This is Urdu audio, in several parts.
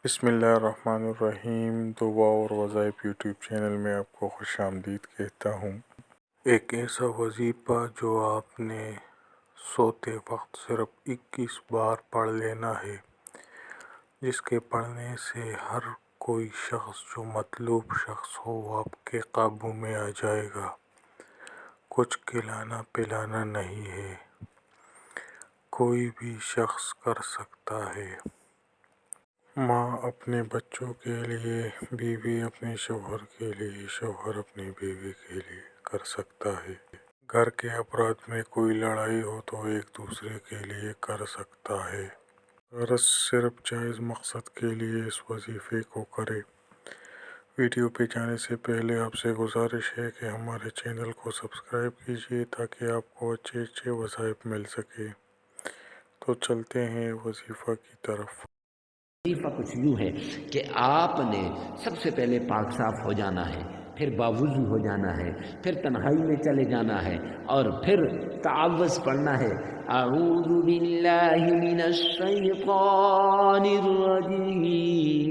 بسم اللہ الرحمن الرحیم۔ دعا اور وظائف یوٹیوب چینل میں آپ کو خوش آمدید کہتا ہوں۔ ایک ایسا وظیفہ جو آپ نے سوتے وقت صرف 21 بار پڑھ لینا ہے، جس کے پڑھنے سے ہر کوئی شخص جو مطلوب شخص ہو وہ آپ کے قابو میں آ جائے گا۔ کچھ کھلانا پلانا نہیں ہے، کوئی بھی شخص کر سکتا ہے۔ ماں اپنے بچوں کے لیے، بیوی اپنے شوہر کے لیے، شوہر اپنی بیوی کے لیے کر سکتا ہے۔ گھر کے افراد میں کوئی لڑائی ہو تو ایک دوسرے کے لیے کر سکتا ہے۔ غرض صرف جائز مقصد کے لیے اس وظیفے کو کرے۔ ویڈیو پہ جانے سے پہلے آپ سے گزارش ہے کہ ہمارے چینل کو سبسکرائب کیجیے تاکہ آپ کو اچھے وظائف مل سکے۔ تو چلتے ہیں وظیفہ کی طرف۔ وظیفہ کچھ یوں ہے کہ آپ نے سب سے پہلے پاک صاف ہو جانا ہے، پھر باوضو ہو جانا ہے، پھر تنہائی میں چلے جانا ہے اور پھر تعوذ پڑھنا ہے۔ اعوذ باللہ من الشیطان الرجیم،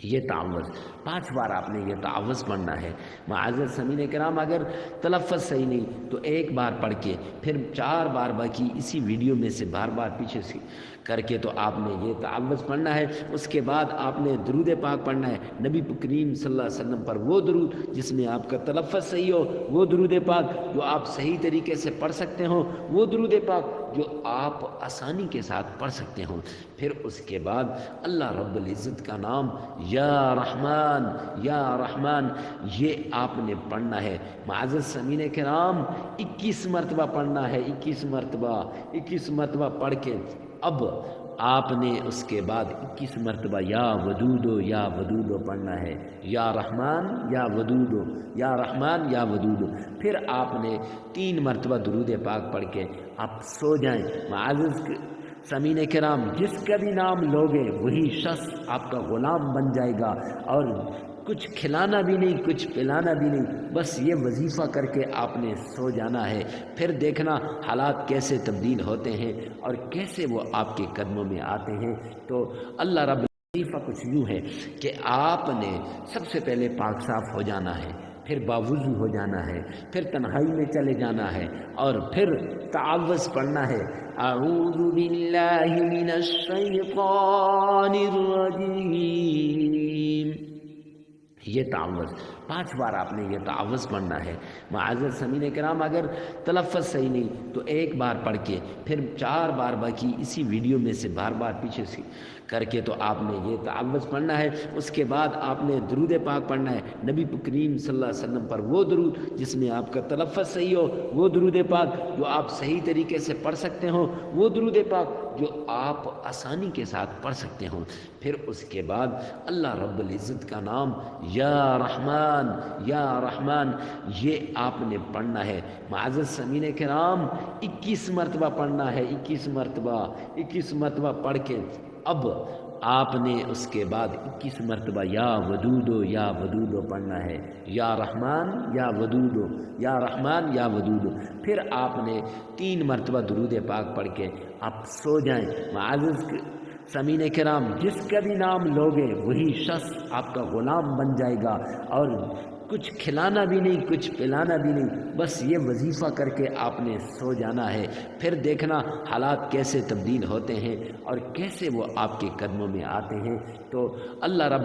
یہ تعوذ 5 بار آپ نے یہ تعوذ پڑھنا ہے۔ معزز سامعین کرام، اگر تلفظ صحیح نہیں تو 1 بار پڑھ کے پھر 4 بار باقی اسی ویڈیو میں سے بار پیچھے سے کر کے تو آپ نے یہ تعوذ پڑھنا ہے۔ اس کے بعد آپ نے درود پاک پڑھنا ہے، نبی کریم صلی اللہ علیہ وسلم پر وہ درود جس میں آپ کا تلفظ صحیح ہو، وہ درود پاک جو آپ صحیح طریقے سے پڑھ سکتے ہوں، وہ درود پاک جو آپ آسانی کے ساتھ پڑھ سکتے ہوں۔ پھر اس کے بعد اللہ رب العزت کا نام یا رحمان یا رحمان یہ آپ نے پڑھنا ہے۔ معزز سامعین کرام، 21 مرتبہ پڑھنا ہے، 21 مرتبہ پڑھ کے اب آپ نے اس کے بعد 21 مرتبہ یا ودودو یا ودودو پڑھنا ہے، یا رحمان یا ودودو، یا رحمان یا ودودو۔ پھر آپ نے 3 مرتبہ درود پاک پڑھ کے آپ سو جائیں۔ معزز سامعین کرام، جس کا بھی نام لوگے وہی شخص آپ کا غلام بن جائے گا، اور کچھ کھلانا بھی نہیں، کچھ پلانا بھی نہیں، بس یہ وظیفہ کر کے آپ نے سو جانا ہے۔ پھر دیکھنا حالات کیسے تبدیل ہوتے ہیں اور کیسے وہ آپ کے قدموں میں آتے ہیں۔ تو اللہ رب وظیفہ کچھ یوں ہے کہ آپ نے سب سے پہلے پاک صاف ہو جانا ہے، پھر باوضو ہو جانا ہے، پھر تنہائی میں چلے جانا ہے اور پھر تعوذ پڑھنا ہے۔ اعوذ باللہ من الشیطان الرجیم، یہ تعوذ 5 بار آپ نے یہ تعوذ پڑھنا ہے۔ معزز سامعین کرام، اگر تلفظ صحیح نہیں تو 1 بار پڑھ کے پھر 4 بار باقی اسی ویڈیو میں سے بار پیچھے سے کر کے تو آپ نے یہ تعوذ پڑھنا ہے۔ اس کے بعد آپ نے درود پاک پڑھنا ہے، نبی کریم صلی اللہ علیہ وسلم پر وہ درود جس میں آپ کا تلفظ صحیح ہو، وہ درود پاک جو آپ صحیح طریقے سے پڑھ سکتے ہوں، وہ درود پاک جو آپ آسانی کے ساتھ پڑھ سکتے ہوں۔ پھر اس کے بعد اللہ رب العزت کا نام یا رحمان یا رحمان یہ آپ نے پڑھنا ہے۔ معزز سامعین کرام، 21 مرتبہ پڑھنا ہے، 21 مرتبہ پڑھ کے اب آپ نے اس کے بعد 21 مرتبہ یا ودودو یا ودودو پڑھنا ہے، یا رحمان یا ودودو، یا رحمان یا ودودو۔ پھر آپ نے 3 مرتبہ درود پاک پڑھ کے آپ سو جائیں۔ معزز سامعین کرام، جس کا بھی نام لوگے وہی شخص آپ کا غلام بن جائے گا، اور کچھ کھلانا بھی نہیں، کچھ پلانا بھی نہیں، بس یہ وظیفہ کر کے آپ نے سو جانا ہے۔ پھر دیکھنا حالات کیسے تبدیل ہوتے ہیں اور کیسے وہ آپ کے قدموں میں آتے ہیں۔ تو اللہ رب